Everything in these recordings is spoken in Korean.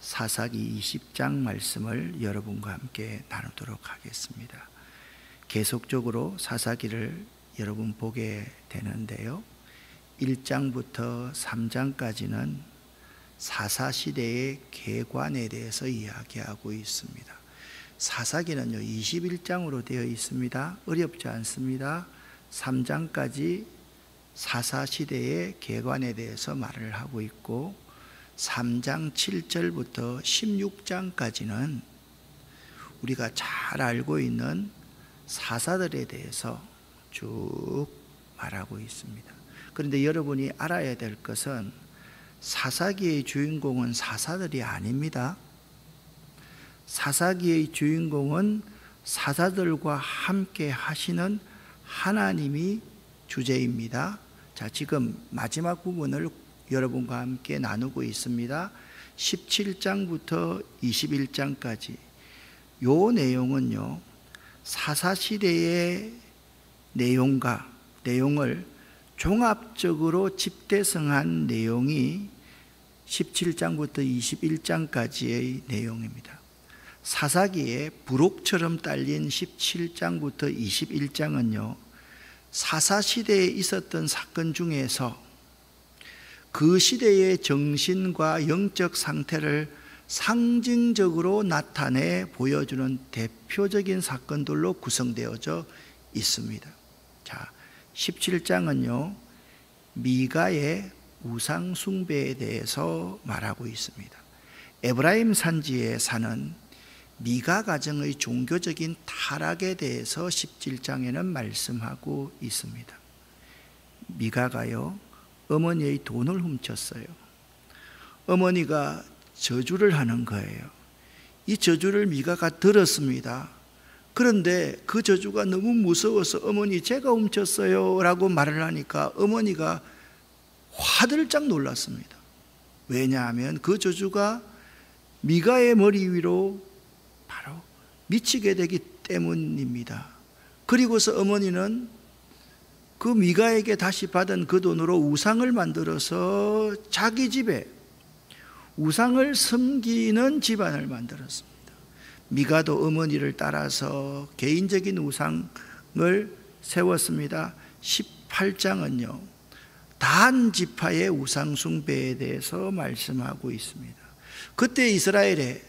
사사기 20장 말씀을 여러분과 함께 나누도록 하겠습니다. 계속적으로 사사기를 여러분 보게 되는데요, 1장부터 3장까지는 사사시대의 계관에 대해서 이야기하고 있습니다. 사사기는요 21장으로 되어 있습니다. 어렵지 않습니다. 3장까지 사사시대의 계관에 대해서 말을 하고 있고, 3장 7절부터 16장까지는 우리가 잘 알고 있는 사사들에 대해서 쭉 말하고 있습니다. 그런데 여러분이 알아야 될 것은 사사기의 주인공은 사사들이 아닙니다. 사사기의 주인공은 사사들과 함께 하시는 하나님이 주제입니다. 자, 지금 마지막 부분을 여러분과 함께 나누고 있습니다. 17장부터 21장까지 요 내용은요, 사사시대의 내용을 종합적으로 집대성한 내용이 17장부터 21장까지의 내용입니다. 사사기에 부록처럼 딸린 17장부터 21장은요, 사사시대에 있었던 사건 중에서 그 시대의 정신과 영적 상태를 상징적으로 나타내 보여주는 대표적인 사건들로 구성되어져 있습니다. 자, 17장은요 미가의 우상 숭배에 대해서 말하고 있습니다. 에브라임 산지에 사는 미가 가정의 종교적인 타락에 대해서 17장에는 말씀하고 있습니다. 미가가요 어머니의 돈을 훔쳤어요. 어머니가 저주를 하는 거예요. 이 저주를 미가가 들었습니다. 그런데 그 저주가 너무 무서워서 어머니 제가 훔쳤어요 라고 말을 하니까 어머니가 화들짝 놀랐습니다. 왜냐하면 그 저주가 미가의 머리 위로 바로 미치게 되기 때문입니다. 그리고서 어머니는 그 미가에게 다시 받은 그 돈으로 우상을 만들어서 자기 집에 우상을 섬기는 집안을 만들었습니다. 미가도 어머니를 따라서 개인적인 우상을 세웠습니다. 18장은요 단 지파의 우상 숭배에 대해서 말씀하고 있습니다. 그때 이스라엘에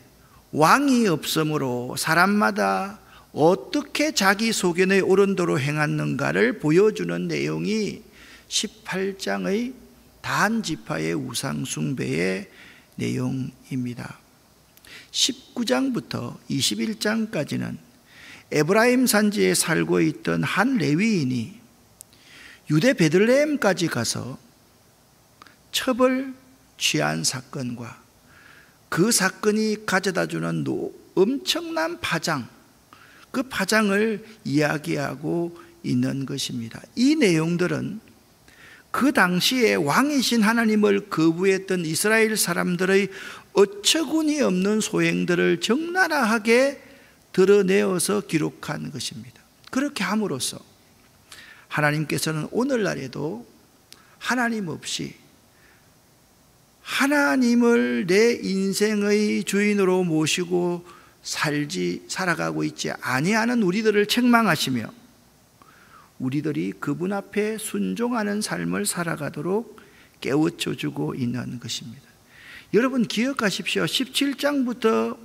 왕이 없으므로 사람마다 어떻게 자기 소견에 옳은 대로 행하는가를 보여주는 내용이 18장의 단 지파의 우상 숭배의 내용입니다. 19장부터 21장까지는 에브라임 산지에 살고 있던 한 레위인이 유대 베들레헴까지 가서 첩을 취한 사건과 그 사건이 가져다주는 엄청난 파장, 그 파장을 이야기하고 있는 것입니다. 이 내용들은 그 당시에 왕이신 하나님을 거부했던 이스라엘 사람들의 어처구니 없는 소행들을 적나라하게 드러내어서 기록한 것입니다. 그렇게 함으로써 하나님께서는 오늘날에도 하나님 없이 하나님을 내 인생의 주인으로 모시고 살아가고 있지 아니하는 우리들을 책망하시며 우리들이 그분 앞에 순종하는 삶을 살아가도록 깨우쳐 주고 있는 것입니다. 여러분 기억하십시오. 17장부터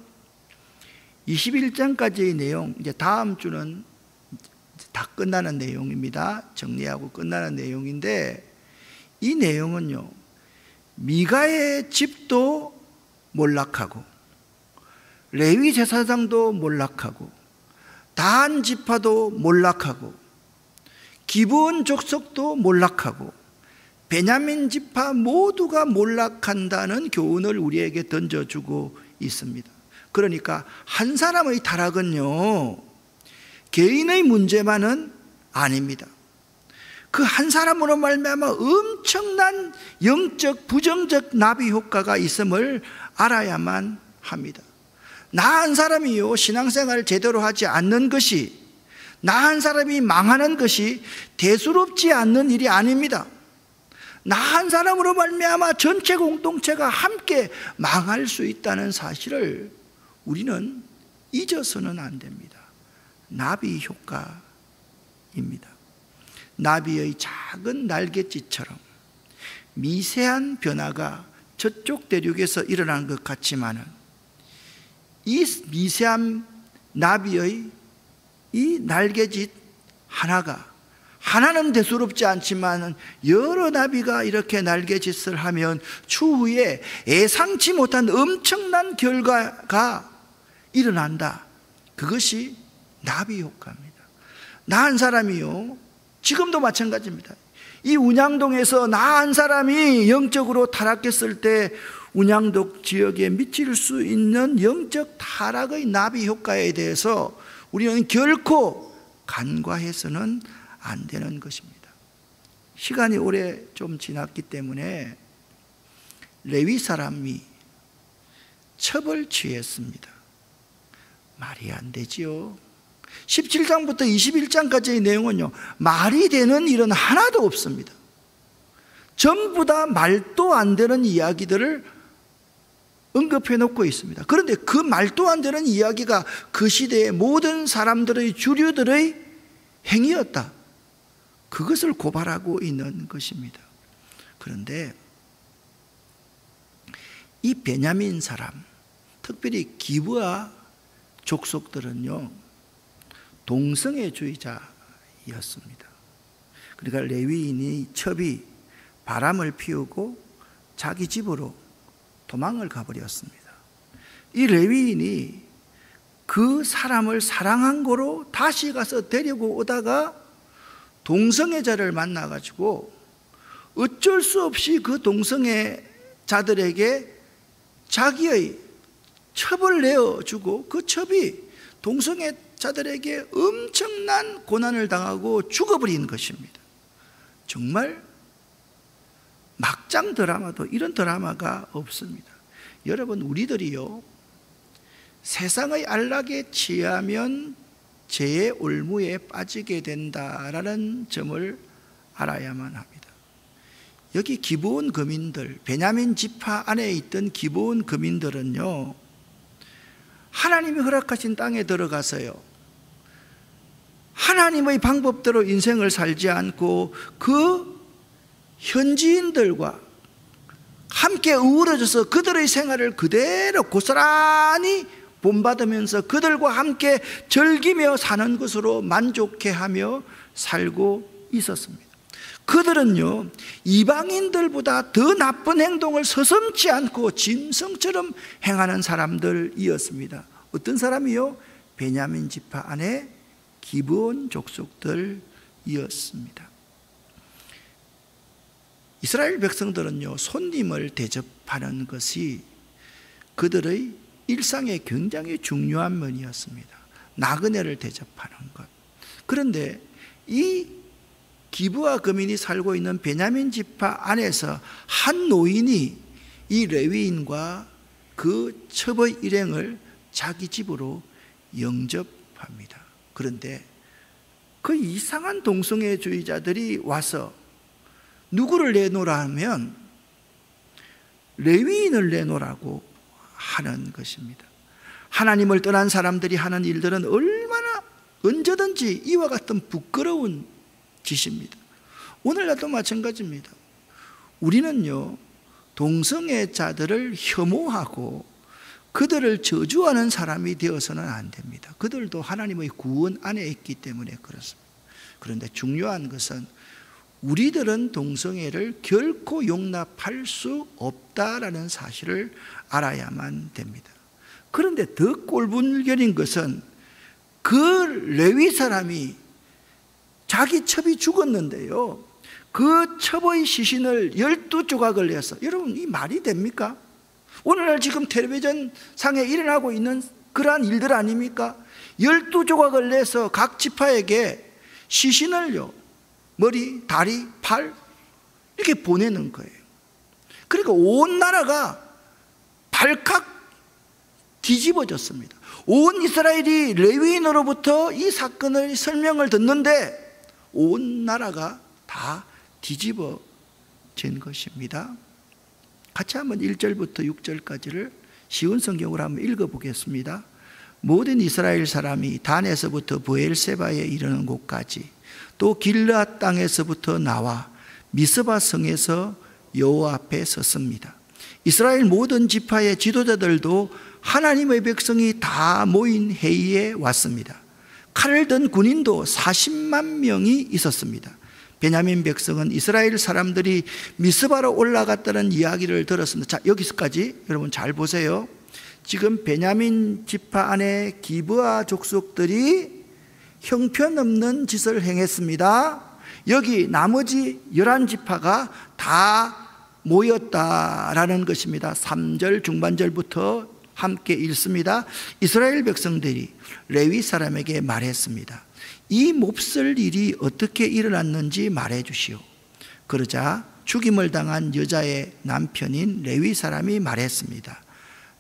21장까지의 내용, 이제 다음 주는 다 끝나는 내용입니다. 정리하고 끝나는 내용인데, 이 내용은요 미가의 집도 몰락하고 레위 제사장도 몰락하고 단 지파도 몰락하고 기브온 족속도 몰락하고 베냐민 지파 모두가 몰락한다는 교훈을 우리에게 던져주고 있습니다. 그러니까 한 사람의 타락은요 개인의 문제만은 아닙니다. 그 한 사람으로 말미암아 엄청난 영적 부정적 나비 효과가 있음을 알아야만 합니다. 나 한 사람이요 신앙생활을 제대로 하지 않는 것이, 나 한 사람이 망하는 것이 대수롭지 않는 일이 아닙니다. 나 한 사람으로 말미암아 전체 공동체가 함께 망할 수 있다는 사실을 우리는 잊어서는 안 됩니다. 나비 효과입니다. 나비의 작은 날갯짓처럼 미세한 변화가 저쪽 대륙에서 일어난 것 같지만은 이 미세한 나비의 이 날갯짓 하나는 대수롭지 않지만 여러 나비가 이렇게 날갯짓을 하면 추후에 예상치 못한 엄청난 결과가 일어난다. 그것이 나비 효과입니다. 나 한 사람이요, 지금도 마찬가지입니다. 이 운양동에서 나 한 사람이 영적으로 타락했을 때 운양동 지역에 미칠 수 있는 영적 타락의 나비 효과에 대해서 우리는 결코 간과해서는 안 되는 것입니다. 시간이 오래 좀 지났기 때문에 레위 사람이 첩을 취했습니다. 말이 안 되지요. 17장부터 21장까지의 내용은요, 말이 되는 일은 하나도 없습니다. 전부 다 말도 안 되는 이야기들을 언급해 놓고 있습니다. 그런데 그 말도 안 되는 이야기가 그 시대의 모든 사람들의 주류들의 행위였다. 그것을 고발하고 있는 것입니다. 그런데 이 베냐민 사람, 특별히 기브아 족속들은요, 동성애주의자였습니다. 그러니까 레위인이 첩이 바람을 피우고 자기 집으로 도망을 가버렸습니다. 이 레위인이 그 사람을 사랑한 거로 다시 가서 데리고 오다가 동성애자를 만나가지고 어쩔 수 없이 그 동성애자들에게 자기의 첩을 내어주고 그 첩이 동성애자들에게 엄청난 고난을 당하고 죽어버린 것입니다. 정말 막장 드라마도 이런 드라마가 없습니다. 여러분, 우리들이요, 세상의 안락에 취하면 죄의 올무에 빠지게 된다라는 점을 알아야만 합니다. 여기 기브온 거민들, 베냐민 지파 안에 있던 기브온 거민들은요, 하나님이 허락하신 땅에 들어가서요, 하나님의 방법대로 인생을 살지 않고 그 현지인들과 함께 어우러져서 그들의 생활을 그대로 고스란히 본받으면서 그들과 함께 즐기며 사는 것으로 만족해하며 살고 있었습니다. 그들은요, 이방인들보다 더 나쁜 행동을 서슴지 않고 짐승처럼 행하는 사람들이었습니다. 어떤 사람이요? 베냐민 지파 안에 기브온 족속들이었습니다. 이스라엘 백성들은요, 손님을 대접하는 것이 그들의 일상에 굉장히 중요한 면이었습니다. 나그네를 대접하는 것. 그런데 이 기브아 거민이 살고 있는 베냐민 지파 안에서 한 노인이 이 레위인과 그 첩의 일행을 자기 집으로 영접합니다. 그런데 그 이상한 동성애주의자들이 와서 누구를 내놓으라 하면 레위인을 내놓으라고 하는 것입니다. 하나님을 떠난 사람들이 하는 일들은 얼마나 언제든지 이와 같은 부끄러운 짓입니다. 오늘날도 마찬가지입니다. 우리는요, 동성애자들을 혐오하고 그들을 저주하는 사람이 되어서는 안 됩니다. 그들도 하나님의 구원 안에 있기 때문에 그렇습니다. 그런데 중요한 것은 우리들은 동성애를 결코 용납할 수 없다라는 사실을 알아야만 됩니다. 그런데 더 꼴불견인 것은 그 레위 사람이 자기 첩이 죽었는데요, 그 첩의 시신을 12조각을 내서, 여러분, 이 말이 됩니까? 오늘날 지금 텔레비전 상에 일어나고 있는 그러한 일들 아닙니까? 12조각을 내서 각 지파에게 시신을요, 머리, 다리, 팔 이렇게 보내는 거예요. 그러니까 온 나라가 발칵 뒤집어졌습니다. 온 이스라엘이 레위인으로부터 이 사건의 설명을 듣는데 온 나라가 다 뒤집어졌습니다. 이루어진 것입니다. 같이 한번 1절부터 6절까지를 쉬운 성경으로 한번 읽어보겠습니다. 모든 이스라엘 사람이 단에서부터 브엘세바에 이르는 곳까지 또 길르앗 땅에서부터 나와 미스바 성에서 여호와 앞에 섰습니다. 이스라엘 모든 지파의 지도자들도 하나님의 백성이 다 모인 회의에 왔습니다. 칼을 든 군인도 40만 명이 있었습니다. 베냐민 백성은 이스라엘 사람들이 미스바로 올라갔다는 이야기를 들었습니다. 자, 여기서까지 여러분 잘 보세요. 지금 베냐민 지파 안에 기브아 족속들이 형편없는 짓을 행했습니다. 여기 나머지 11지파가 다 모였다라는 것입니다. 3절 중반절부터 함께 읽습니다. 이스라엘 백성들이 레위 사람에게 말했습니다. 이 몹쓸 일이 어떻게 일어났는지 말해 주시오. 그러자 죽임을 당한 여자의 남편인 레위 사람이 말했습니다.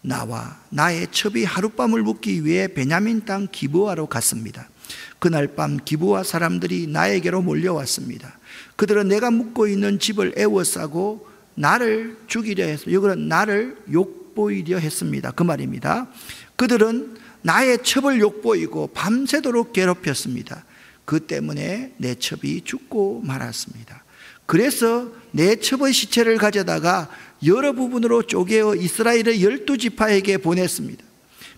나와 나의 첩이 하룻밤을 묵기 위해 베냐민 땅 기브아로 갔습니다. 그날 밤 기브아 사람들이 나에게로 몰려왔습니다. 그들은 내가 묵고 있는 집을 에워싸고 나를 죽이려 해서, 이거는 나를 욕보이려 했습니다. 그 말입니다. 그들은 나의 첩을 욕보이고 밤새도록 괴롭혔습니다. 그 때문에 내 첩이 죽고 말았습니다. 그래서 내 첩의 시체를 가져다가 여러 부분으로 쪼개어 이스라엘의 12지파에게 보냈습니다.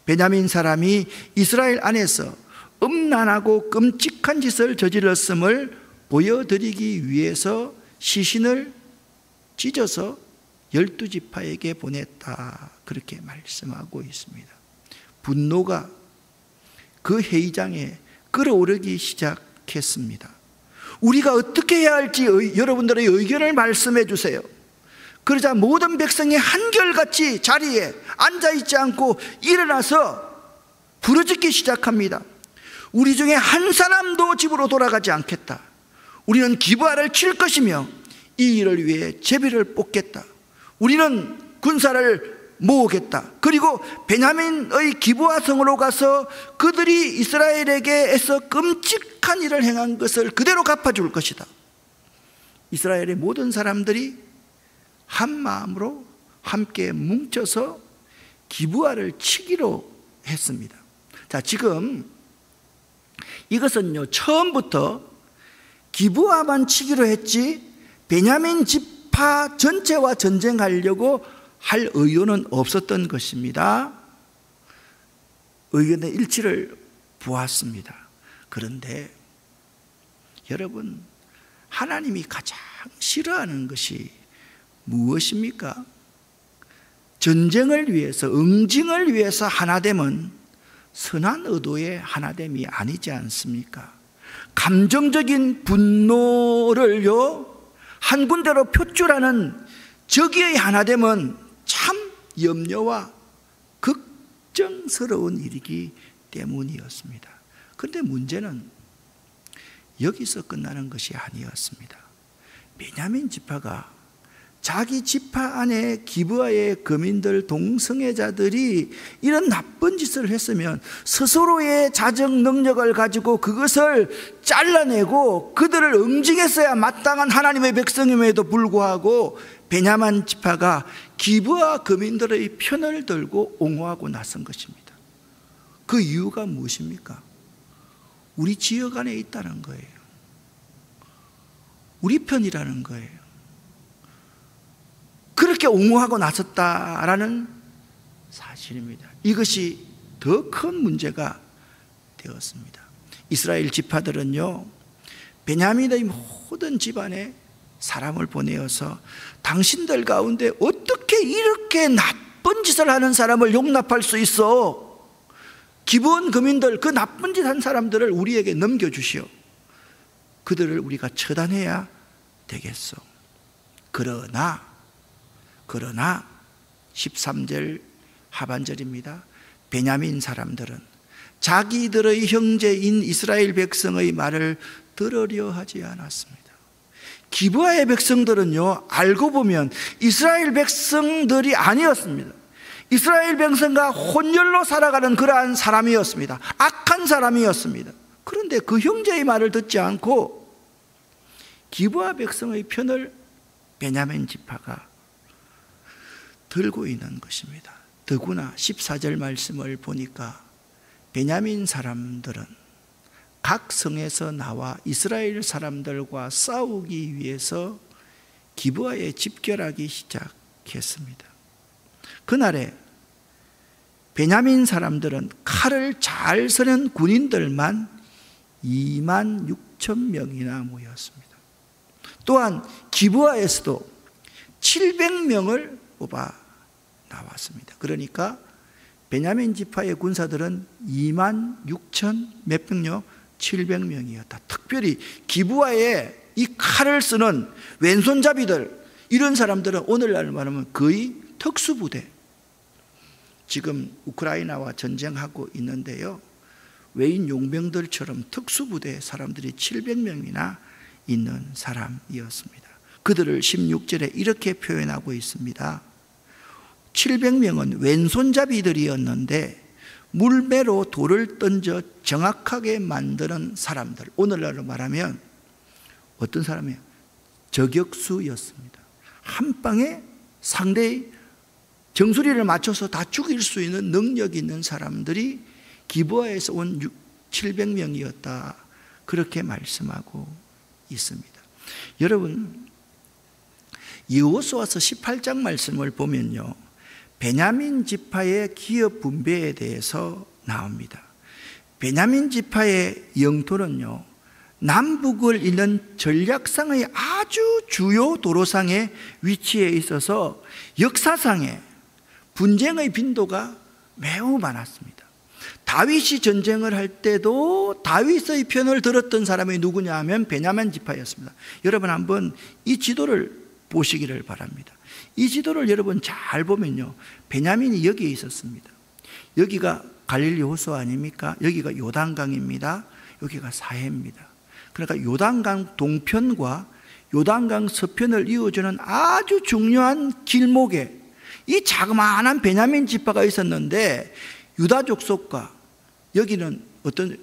베냐민 사람이 이스라엘 안에서 음란하고 끔찍한 짓을 저질렀음을 보여드리기 위해서 시신을 찢어서 12지파에게 보냈다, 그렇게 말씀하고 있습니다. 분노가 그 회의장에 끌어오르기 시작했습니다. 우리가 어떻게 해야 할지 여러분들의 의견을 말씀해 주세요. 그러자 모든 백성이 한결같이 자리에 앉아있지 않고 일어나서 부르짖기 시작합니다. 우리 중에 한 사람도 집으로 돌아가지 않겠다. 우리는 기브아를 칠 것이며 이 일을 위해 제비를 뽑겠다. 우리는 군사를 모으겠다. 그리고 베냐민의 기브아 성으로 가서 그들이 이스라엘에게서 끔찍한 일을 행한 것을 그대로 갚아줄 것이다. 이스라엘의 모든 사람들이 한 마음으로 함께 뭉쳐서 기브아를 치기로 했습니다. 자, 지금 이것은요, 처음부터 기브아만 치기로 했지 베냐민 지파 전체와 전쟁하려고 할 의도는 없었던 것입니다. 의견의 일치를 보았습니다. 그런데 여러분, 하나님이 가장 싫어하는 것이 무엇입니까? 전쟁을 위해서, 응징을 위해서 하나됨은 선한 의도의 하나됨이 아니지 않습니까? 감정적인 분노를요 한 군데로 표출하는 저기의 하나됨은 참 염려와 걱정스러운 일이기 때문이었습니다. 그런데 문제는 여기서 끝나는 것이 아니었습니다. 베냐민 지파가 자기 지파 안에 기브아의 거민들, 동성애자들이 이런 나쁜 짓을 했으면 스스로의 자정 능력을 가지고 그것을 잘라내고 그들을 응징했어야 마땅한 하나님의 백성임에도 불구하고 베냐민 지파가 기브아 거민들의 편을 들고 옹호하고 나선 것입니다. 그 이유가 무엇입니까? 우리 지역 안에 있다는 거예요. 우리 편이라는 거예요. 그렇게 옹호하고 나섰다라는 사실입니다. 이것이 더 큰 문제가 되었습니다. 이스라엘 지파들은요, 베냐민의 모든 집안에 사람을 보내어서 당신들 가운데 어떻게 이렇게 나쁜 짓을 하는 사람을 용납할 수 있어? 기브온 거민들, 그 나쁜 짓 한 사람들을 우리에게 넘겨주시오. 그들을 우리가 처단해야 되겠소. 그러나 13절 하반절입니다. 베냐민 사람들은 자기들의 형제인 이스라엘 백성의 말을 들으려 하지 않았습니다. 기브아의 백성들은요, 알고 보면 이스라엘 백성들이 아니었습니다. 이스라엘 백성과 혼혈로 살아가는 그러한 사람이었습니다. 악한 사람이었습니다. 그런데 그 형제의 말을 듣지 않고 기브아 백성의 편을 베냐민 지파가 들고 있는 것입니다. 더구나 14절 말씀을 보니까 베냐민 사람들은 각 성에서 나와 이스라엘 사람들과 싸우기 위해서 기브아에 집결하기 시작했습니다. 그날에 베냐민 사람들은 칼을 잘 쓰는 군인들만 26,000명이나 모였습니다. 또한 기브아에서도 700명을 뽑아 나왔습니다. 그러니까 베냐민 지파의 군사들은 26,000 몇 명요? 700명이었다. 특별히 기브아에 이 칼을 쓰는 왼손잡이들, 이런 사람들은 오늘날 말하면 거의 특수부대. 지금 우크라이나와 전쟁하고 있는데요, 외인 용병들처럼 특수부대 사람들이 700명이나 있는 사람이었습니다. 그들을 16절에 이렇게 표현하고 있습니다. 700명은 왼손잡이들이었는데 물매로 돌을 던져 정확하게 만드는 사람들. 오늘날로 말하면 어떤 사람이에요? 저격수였습니다. 한 방에 상대의 정수리를 맞춰서 다 죽일 수 있는 능력이 있는 사람들이 기브아에서 온 700명이었다. 그렇게 말씀하고 있습니다. 여러분, 여호수아서 18장 말씀을 보면요, 베냐민 지파의 기업 분배에 대해서 나옵니다. 베냐민 지파의 영토는요, 남북을 잇는 전략상의 아주 주요 도로상에 위치해 있어서 역사상에 분쟁의 빈도가 매우 많았습니다. 다윗이 전쟁을 할 때도 다윗의 편을 들었던 사람이 누구냐 하면 베냐민 지파였습니다. 여러분 한번 이 지도를 보시기를 바랍니다. 이 지도를 여러분 잘 보면요, 베냐민이 여기에 있었습니다. 여기가 갈릴리 호수 아닙니까? 여기가 요단강입니다. 여기가 사해입니다. 그러니까 요단강 동편과 요단강 서편을 이어주는 아주 중요한 길목에 이 자그마한 베냐민 지파가 있었는데, 유다 족속과 여기는 어떤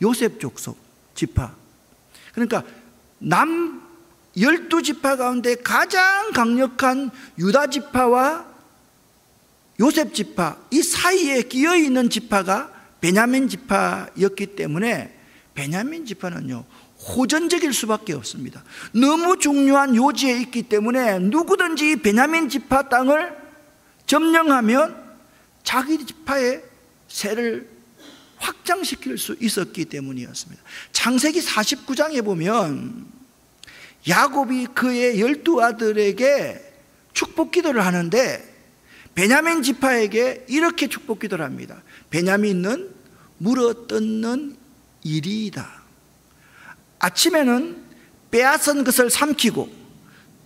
요셉 족속 지파, 그러니까 남 12지파 가운데 가장 강력한 유다 지파와 요셉 지파, 이 사이에 끼어 있는 지파가 베냐민 지파였기 때문에 베냐민 지파는요, 호전적일 수밖에 없습니다. 너무 중요한 요지에 있기 때문에 누구든지 베냐민 지파 땅을 점령하면 자기 지파의 세를 확장시킬 수 있었기 때문이었습니다. 창세기 49장에 보면 야곱이 그의 12아들에게 축복 기도를 하는데 베냐민 지파에게 이렇게 축복 기도를 합니다. 베냐민은 물어뜯는 일이다. 아침에는 빼앗은 것을 삼키고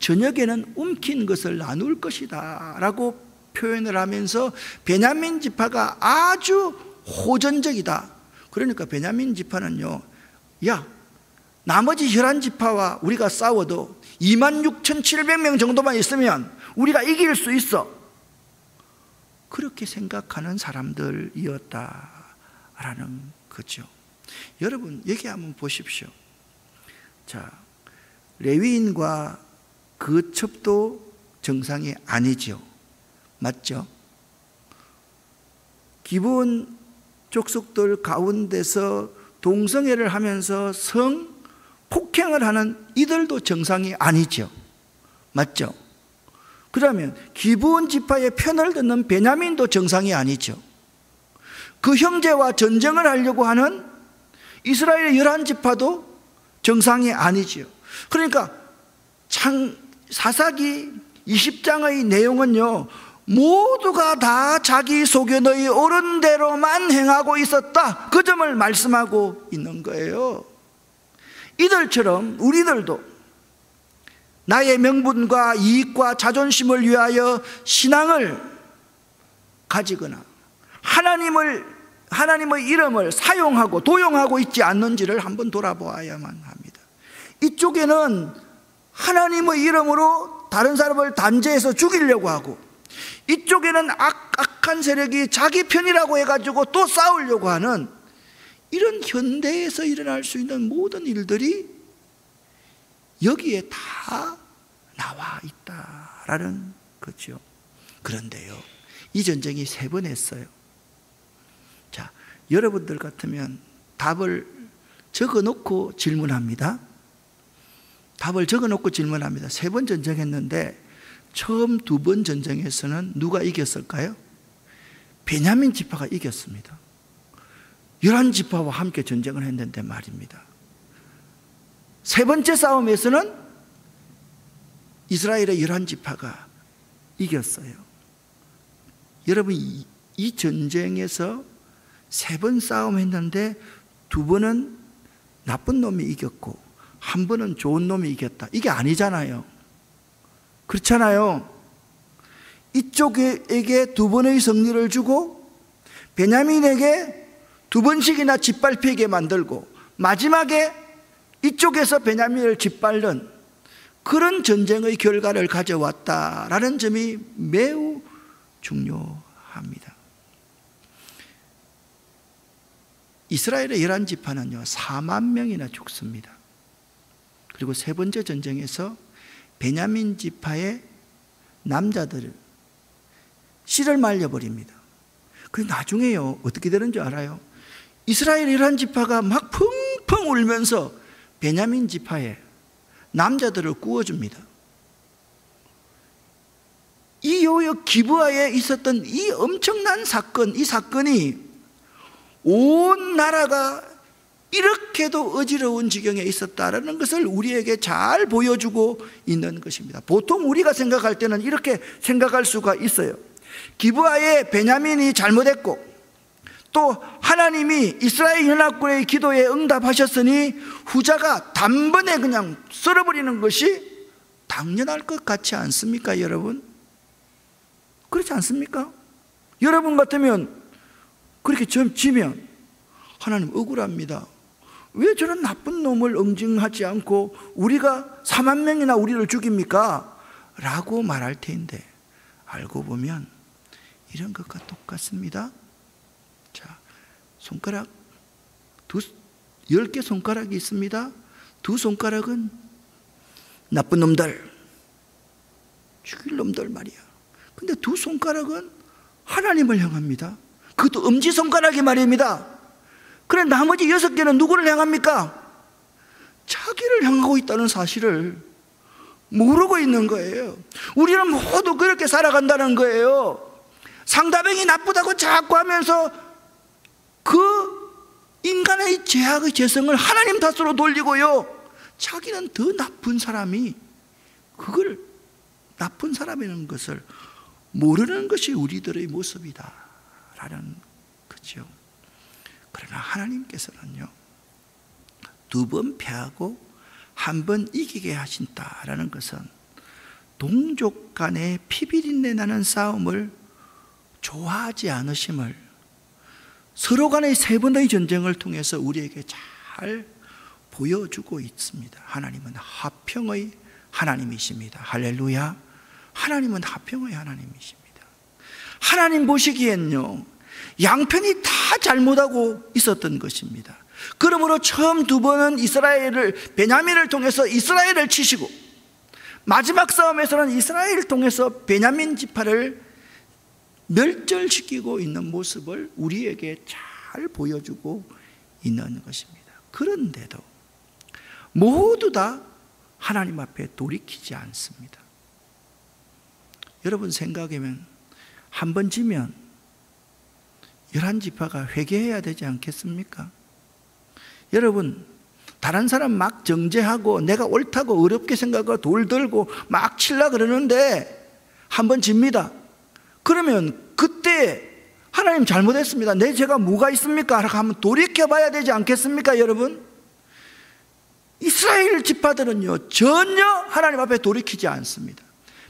저녁에는 움킨 것을 나눌 것이다 라고 표현을 하면서 베냐민 지파가 아주 호전적이다. 그러니까 베냐민 지파는요, 야, 나머지 11지파와 우리가 싸워도 26,700명 정도만 있으면 우리가 이길 수 있어, 그렇게 생각하는 사람들이었다라는 거죠. 여러분 여기 한번 보십시오. 자, 레위인과 그 첩도 정상이 아니죠. 맞죠? 기본 족속들 가운데서 동성애를 하면서 성 폭행을 하는 이들도 정상이 아니죠. 맞죠? 그러면 기브온 지파의 편을 듣는 베냐민도 정상이 아니죠. 그 형제와 전쟁을 하려고 하는 이스라엘의 11지파도 정상이 아니지요. 그러니까 사사기 20장의 내용은요, 모두가 다 자기 소견의 옳은 대로만 행하고 있었다, 그 점을 말씀하고 있는 거예요. 이들처럼 우리들도 나의 명분과 이익과 자존심을 위하여 신앙을 가지거나 하나님의 이름을 사용하고 도용하고 있지 않는지를 한번 돌아보아야만 합니다. 이쪽에는 하나님의 이름으로 다른 사람을 단죄해서 죽이려고 하고, 이쪽에는 악한 세력이 자기 편이라고 해가지고 또 싸우려고 하는 이런 현대에서 일어날 수 있는 모든 일들이 여기에 다 나와 있다라는 거죠. 그런데요, 이 전쟁이 3번 했어요. 자, 여러분들 같으면 답을 적어놓고 질문합니다. 답을 적어놓고 질문합니다. 3번 전쟁했는데 처음 2번 전쟁에서는 누가 이겼을까요? 베냐민 지파가 이겼습니다. 11지파와 함께 전쟁을 했는데 말입니다. 3번째 싸움에서는 이스라엘의 11지파가 이겼어요. 여러분, 이 전쟁에서 3번 싸움했는데 2번은 나쁜 놈이 이겼고 1번은 좋은 놈이 이겼다. 이게 아니잖아요. 그렇잖아요. 이쪽에게 2번의 승리를 주고 베냐민에게 2번씩이나 짓밟히게 만들고 마지막에 이쪽에서 베냐민을 짓밟는 그런 전쟁의 결과를 가져왔다라는 점이 매우 중요합니다. 이스라엘의 11지파는요 4만 명이나 죽습니다. 그리고 3번째 전쟁에서 베냐민 지파의 남자들을 씨를 말려버립니다. 그리고 나중에요 어떻게 되는 줄 알아요? 이스라엘 11지파가 막 펑펑 울면서 베냐민 지파의 남자들을 구워줍니다. 이 기브아에 있었던 이 엄청난 사건, 이 사건이 온 나라가 이렇게도 어지러운 지경에 있었다라는 것을 우리에게 잘 보여주고 있는 것입니다. 보통 우리가 생각할 때는 이렇게 생각할 수가 있어요. 기브아에 베냐민이 잘못했고 또 하나님이 이스라엘 연합군의 기도에 응답하셨으니 후자가 단번에 그냥 썰어버리는 것이 당연할 것 같지 않습니까, 여러분? 그렇지 않습니까? 여러분 같으면 그렇게 지면 하나님 억울합니다. 왜 저런 나쁜 놈을 응징하지 않고 우리가 4만 명이나 우리를 죽입니까? 라고 말할 텐데 알고 보면 이런 것과 똑같습니다. 자, 손가락 10개 손가락이 있습니다. 2 손가락은 나쁜 놈들, 죽일 놈들 말이야. 근데 2 손가락은 하나님을 향합니다. 그것도 엄지손가락이 말입니다. 그래 나머지 6개는 누구를 향합니까? 자기를 향하고 있다는 사실을 모르고 있는 거예요. 우리는 모두 그렇게 살아간다는 거예요. 상대방이 나쁘다고 자꾸 하면서 그 인간의 죄악의 죄성을 하나님 탓으로 돌리고요, 자기는 더 나쁜 사람이 그걸 나쁜 사람이라는 것을 모르는 것이 우리들의 모습이다 라는 거죠. 그러나 하나님께서는요 2번 패하고 1번 이기게 하신다라는 것은 동족 간의 피비린내 나는 싸움을 좋아하지 않으심을 서로 간의 3번의 전쟁을 통해서 우리에게 잘 보여주고 있습니다. 하나님은 화평의 하나님이십니다. 할렐루야. 하나님은 화평의 하나님이십니다. 하나님 보시기엔요 양편이 다 잘못하고 있었던 것입니다. 그러므로 처음 2번은 베냐민을 통해서 이스라엘을 치시고 마지막 싸움에서는 이스라엘을 통해서 베냐민 지파를 멸절시키고 있는 모습을 우리에게 잘 보여주고 있는 것입니다. 그런데도 모두 다 하나님 앞에 돌이키지 않습니다. 여러분 생각하면 한 번 지면 11지파가 회개해야 되지 않겠습니까? 여러분 다른 사람 막 정죄하고 내가 옳다고 어렵게 생각하고 돌 들고 막 칠라 그러는데 한 번 집니다. 그러면 그때 하나님 잘못했습니다. 내 죄가 뭐가 있습니까? 라고 한번 돌이켜봐야 되지 않겠습니까, 여러분? 이스라엘 지파들은요 전혀 하나님 앞에 돌이키지 않습니다.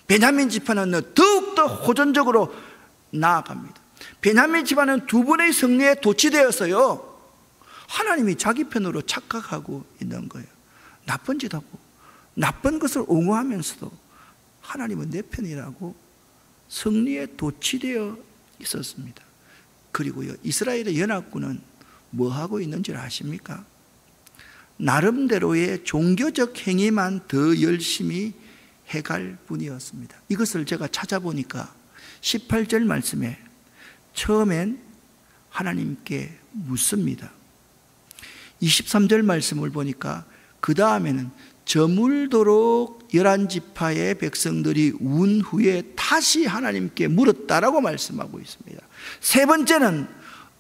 베냐민 지파는 더욱더 호전적으로 나아갑니다. 베냐민 지파는 2번의 승리에 도취되었어요. 하나님이 자기 편으로 착각하고 있는 거예요. 나쁜 짓 하고 나쁜 것을 옹호하면서도 하나님은 내 편이라고 승리에 도취되어 있었습니다. 그리고요 이스라엘의 연합군은 뭐 하고 있는 줄 아십니까? 나름대로의 종교적 행위만 더 열심히 해갈 분이었습니다. 이것을 제가 찾아보니까 18절 말씀에 처음엔 하나님께 묻습니다. 23절 말씀을 보니까 그 다음에는 저물도록 11지파의 백성들이 운 후에 다시 하나님께 물었다라고 말씀하고 있습니다. 세 번째는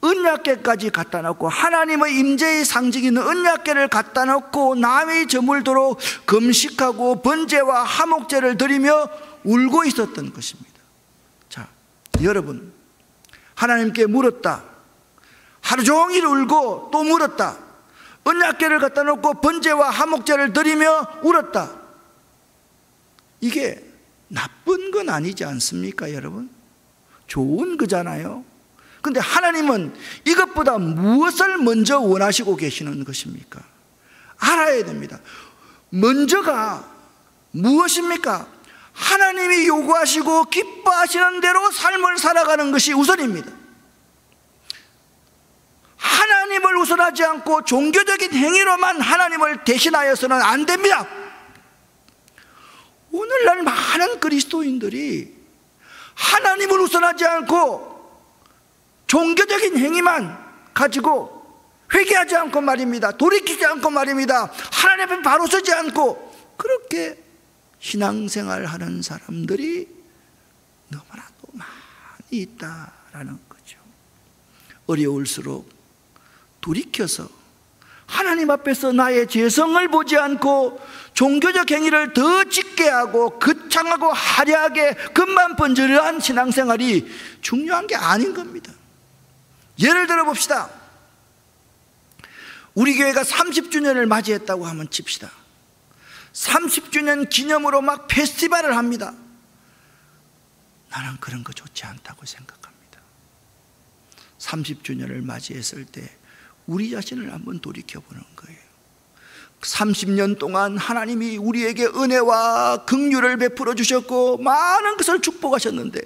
언약궤까지 갖다 놓고 하나님의 임재의 상징인 언약궤를 갖다 놓고 남이 저물도록 금식하고 번제와 화목제를 드리며 울고 있었던 것입니다. 자, 여러분, 하나님께 물었다, 하루 종일 울고 또 물었다, 언약궤를 갖다 놓고 번제와 화목제를 드리며 울었다. 이게 나쁜 건 아니지 않습니까, 여러분? 좋은 거잖아요. 근데 하나님은 이것보다 무엇을 먼저 원하시고 계시는 것입니까? 알아야 됩니다. 먼저가 무엇입니까? 하나님이 요구하시고 기뻐하시는 대로 삶을 살아가는 것이 우선입니다. 하나님을 우선하지 않고 종교적인 행위로만 하나님을 대신하여서는 안 됩니다. 오늘날 많은 그리스도인들이 하나님을 우선하지 않고 종교적인 행위만 가지고 회개하지 않고 말입니다, 돌이키지 않고 말입니다, 하나님 앞에 바로 서지 않고 그렇게 신앙생활하는 사람들이 너무나도 많이 있다라는 거죠. 어려울수록 돌이켜서 하나님 앞에서 나의 죄성을 보지 않고 종교적 행위를 더 짙게 하고 거창하고 화려하게 금만 번져한 신앙생활이 중요한 게 아닌 겁니다. 예를 들어 봅시다. 우리 교회가 30주년을 맞이했다고 하면 칩시다. 30주년 기념으로 막 페스티벌을 합니다. 나는 그런 거 좋지 않다고 생각합니다. 30주년을 맞이했을 때 우리 자신을 한번 돌이켜보는 거예요. 30년 동안 하나님이 우리에게 은혜와 긍휼을 베풀어 주셨고 많은 것을 축복하셨는데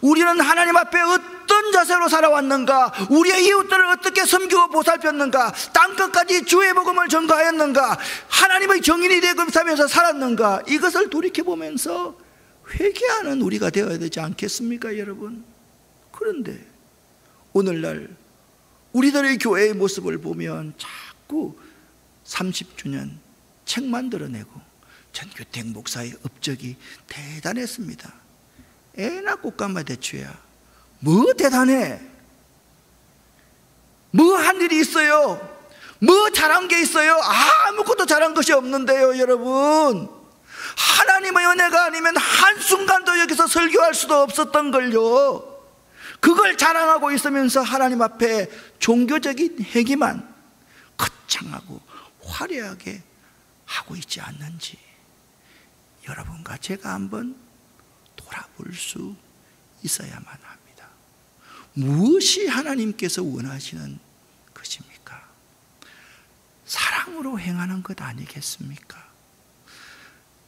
우리는 하나님 앞에 어떤 자세로 살아왔는가, 우리의 이웃들을 어떻게 섬기고 보살폈는가, 땅끝까지 주의 복음을 전가하였는가, 하나님의 정인이 되고 살면서 살았는가, 이것을 돌이켜보면서 회개하는 우리가 되어야 되지 않겠습니까, 여러분? 그런데 오늘날 우리들의 교회의 모습을 보면 자꾸 30주년 책 만들어내고 전규택 목사의 업적이 대단했습니다. 애나 꽃감마 대추야. 뭐 대단해? 뭐 한 일이 있어요? 뭐 잘한 게 있어요? 아무것도 잘한 것이 없는데요, 여러분. 하나님의 은혜가 아니면 한순간도 여기서 설교할 수도 없었던 걸요. 그걸 자랑하고 있으면서 하나님 앞에 종교적인 행위만 거창하고 화려하게 하고 있지 않는지 여러분과 제가 한번 돌아볼 수 있어야만 합니다. 무엇이 하나님께서 원하시는 것입니까? 사랑으로 행하는 것 아니겠습니까?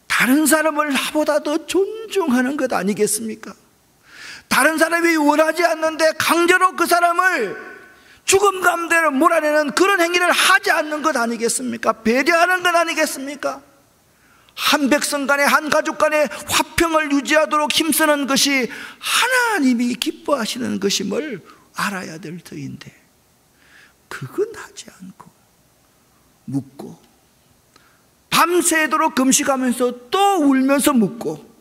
다른 사람을 나보다 더 존중하는 것 아니겠습니까? 다른 사람이 원하지 않는데 강제로 그 사람을 죽음 가운데로 몰아내는 그런 행위를 하지 않는 것 아니겠습니까? 배려하는 것 아니겠습니까? 한 백성 간에 한 가족 간에 화평을 유지하도록 힘쓰는 것이 하나님이 기뻐하시는 것임을 알아야 될 터인데 그건 하지 않고 묻고 밤새도록 금식하면서 또 울면서 묻고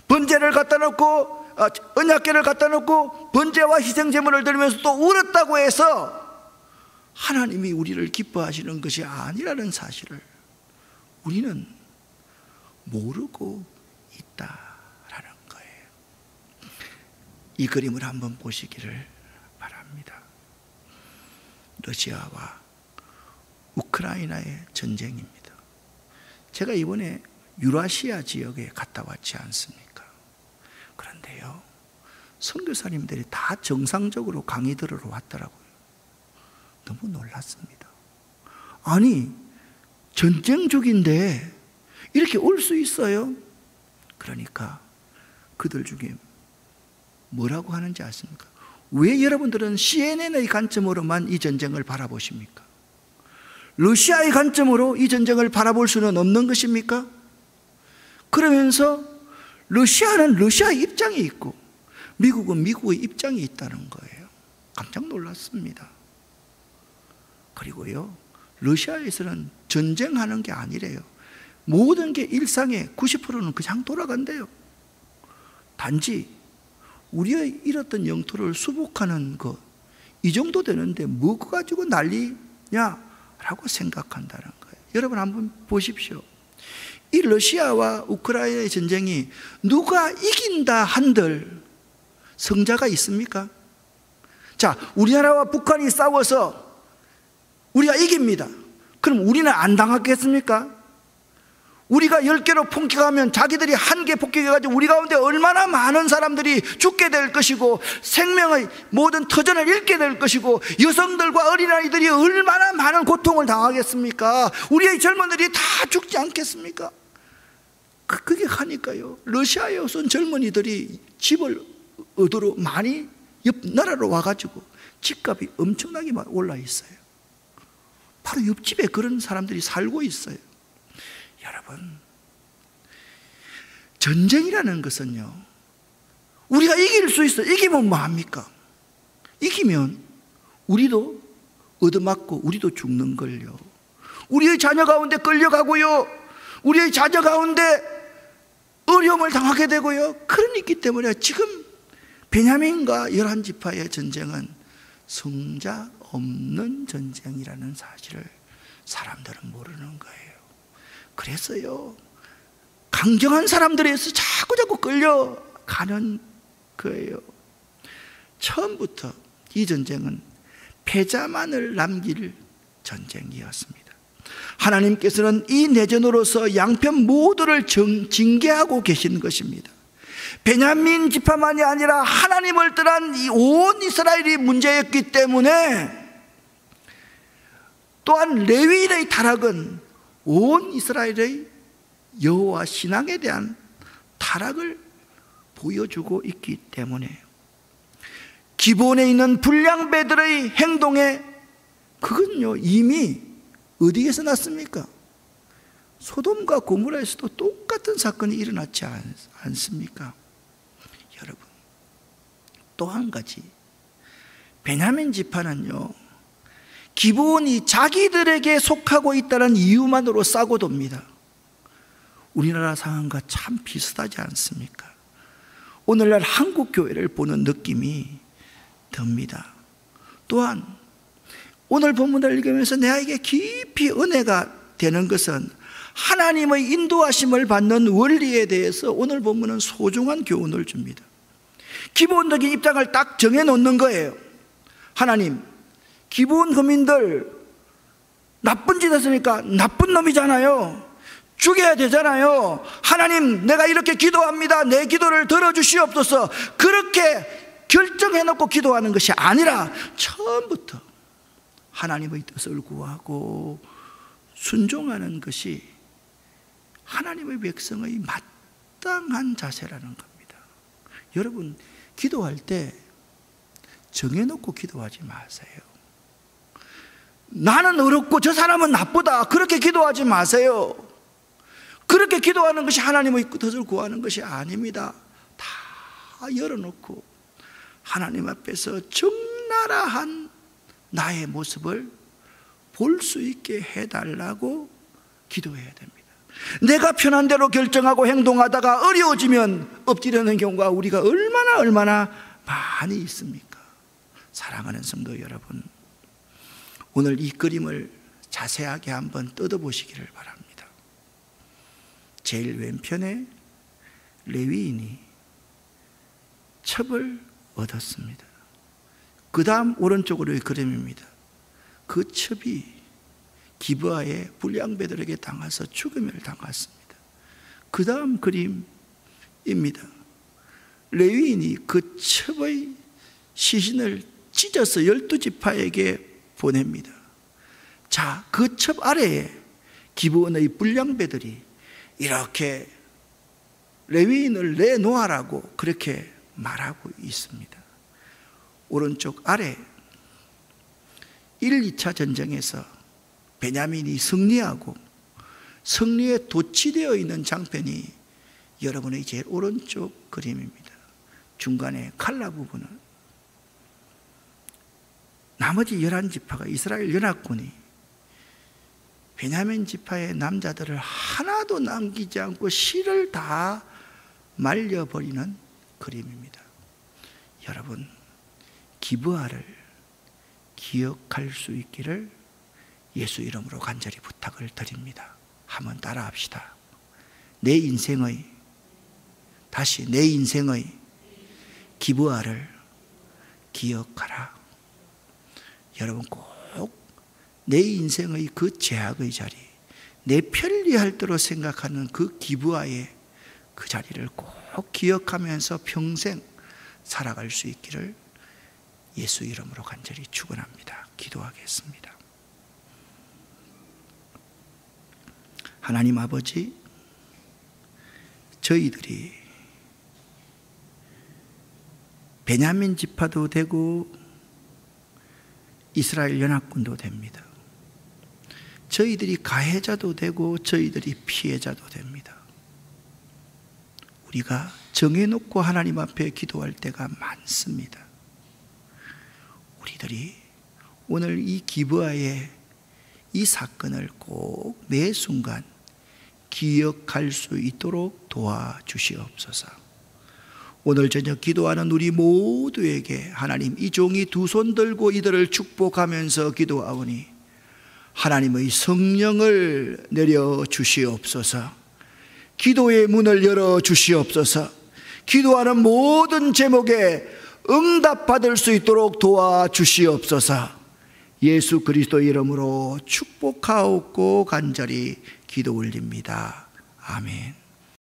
번제를 갖다 놓고 언약궤를 갖다 놓고 번제와 희생제물을 드리면서 또 울었다고 해서 하나님이 우리를 기뻐하시는 것이 아니라는 사실을 우리는 모르고 있다라는 거예요. 이 그림을 한번 보시기를 바랍니다. 러시아와 우크라이나의 전쟁입니다. 제가 이번에 유라시아 지역에 갔다 왔지 않습니까? 그런데요, 선교사님들이 다 정상적으로 강의 들으러 왔더라고요. 너무 놀랐습니다. 아니, 전쟁 중인데 이렇게 올 수 있어요? 그러니까 그들 중에 뭐라고 하는지 아십니까? 왜 여러분들은 CNN의 관점으로만 이 전쟁을 바라보십니까? 러시아의 관점으로 이 전쟁을 바라볼 수는 없는 것입니까? 그러면서 러시아는 러시아의 입장이 있고 미국은 미국의 입장이 있다는 거예요. 깜짝 놀랐습니다. 그리고요, 러시아에서는 전쟁하는 게 아니래요. 모든 게 일상의 90%는 그냥 돌아간대요. 단지 우리의 잃었던 영토를 수복하는 것, 이 정도 되는데 뭐 그거 가지고 난리냐라고 생각한다는 거예요. 여러분 한번 보십시오. 이 러시아와 우크라이나의 전쟁이 누가 이긴다 한들 성자가 있습니까? 자, 우리나라와 북한이 싸워서 우리가 이깁니다. 그럼 우리는 안 당하겠습니까? 우리가 10개로 폭격하면 자기들이 1개 폭격해가지고 우리 가운데 얼마나 많은 사람들이 죽게 될 것이고 생명의 모든 터전을 잃게 될 것이고 여성들과 어린아이들이 얼마나 많은 고통을 당하겠습니까? 우리의 젊은이들이 다 죽지 않겠습니까? 그게 하니까요, 러시아에 오선 젊은이들이 집을 얻으러 많이 옆 나라로 와가지고 집값이 엄청나게 올라 있어요. 바로 옆집에 그런 사람들이 살고 있어요. 여러분, 전쟁이라는 것은요, 우리가 이길 수 있어. 이기면 뭐합니까? 이기면 우리도 얻어맞고 우리도 죽는 걸요. 우리의 자녀 가운데 끌려가고요, 우리의 자녀 가운데 어려움을 당하게 되고요. 그러기 때문에 지금 베냐민과 11지파의 전쟁은 성자 없는 전쟁이라는 사실을 사람들은 모르는 거예요. 그래서요, 강경한 사람들에서 자꾸 끌려가는 거예요. 처음부터 이 전쟁은 패자만을 남길 전쟁이었습니다. 하나님께서는 이 내전으로서 양편 모두를 징계하고 계신 것입니다. 베냐민 지파만이 아니라 하나님을 떠난 이 온 이스라엘이 문제였기 때문에 또한 레위인의 타락은 온 이스라엘의 여호와 신앙에 대한 타락을 보여주고 있기 때문에 기본에 있는 불량배들의 행동에 그건요 이미 어디에서 났습니까? 소돔과 고모라에서도 똑같은 사건이 일어났지 않습니까? 여러분, 또 한 가지, 베냐민 지파는요 기본이 자기들에게 속하고 있다는 이유만으로 싸고 돕니다. 우리나라 상황과 참 비슷하지 않습니까? 오늘날 한국 교회를 보는 느낌이 듭니다. 또한 오늘 본문을 읽으면서 내게 깊이 은혜가 되는 것은 하나님의 인도하심을 받는 원리에 대해서 오늘 본문은 소중한 교훈을 줍니다. 기본적인 입장을 딱 정해놓는 거예요. 하나님, 기본 거민들 나쁜 짓 했으니까 나쁜 놈이잖아요. 죽여야 되잖아요. 하나님, 내가 이렇게 기도합니다. 내 기도를 들어주시옵소서. 그렇게 결정해놓고 기도하는 것이 아니라 처음부터 하나님의 뜻을 구하고 순종하는 것이 하나님의 백성의 마땅한 자세라는 겁니다. 여러분, 기도할 때 정해놓고 기도하지 마세요. 나는 어렵고 저 사람은 나쁘다, 그렇게 기도하지 마세요. 그렇게 기도하는 것이 하나님의 뜻을 구하는 것이 아닙니다. 다 열어놓고 하나님 앞에서 적나라한 나의 모습을 볼 수 있게 해달라고 기도해야 됩니다. 내가 편한 대로 결정하고 행동하다가 어려워지면 엎드리는 경우가 우리가 얼마나 많이 있습니까? 사랑하는 성도 여러분, 오늘 이 그림을 자세하게 한번 뜯어보시기를 바랍니다. 제일 왼편에 레위인이 첩을 얻었습니다. 그 다음 오른쪽으로의 그림입니다. 그 첩이 기브아의 불량배들에게 당해서 죽음을 당했습니다. 그 다음 그림입니다. 레위인이 그 첩의 시신을 찢어서 12지파에게 보냅니다. 자, 그 첩 아래에 기브온의 불량배들이 이렇게 레위인을 내놓으라고 그렇게 말하고 있습니다. 오른쪽 아래 1, 2차 전쟁에서 베냐민이 승리하고 승리에 도취되어 있는 장편이 여러분의 제일 오른쪽 그림입니다. 중간에 칼라 부분은 나머지 11지파가 이스라엘 연합군이 베냐민 지파의 남자들을 하나도 남기지 않고 실을 다 말려버리는 그림입니다. 여러분, 기브아를 기억할 수 있기를 예수 이름으로 간절히 부탁을 드립니다. 한번 따라합시다. 내 인생의 기브아를 기억하라. 여러분, 꼭 내 인생의 그 제약의 자리, 내 편리할 대로 생각하는 그 기브아의 그 자리를 꼭 기억하면서 평생 살아갈 수 있기를 예수 이름으로 간절히 축원합니다. 기도하겠습니다. 하나님 아버지, 저희들이 베냐민 지파도 되고 이스라엘 연합군도 됩니다. 저희들이 가해자도 되고 저희들이 피해자도 됩니다. 우리가 정해놓고 하나님 앞에 기도할 때가 많습니다. 우리들이 오늘 이 기브아의 이 사건을 꼭 매 순간 기억할 수 있도록 도와주시옵소서. 오늘 저녁 기도하는 우리 모두에게 하나님, 이 종이 두 손 들고 이들을 축복하면서 기도하오니 하나님의 성령을 내려 주시옵소서. 기도의 문을 열어 주시옵소서. 기도하는 모든 제목에 응답받을 수 있도록 도와주시옵소서. 예수 그리스도 이름으로 축복하옵고 간절히 기도 올립니다. 아멘.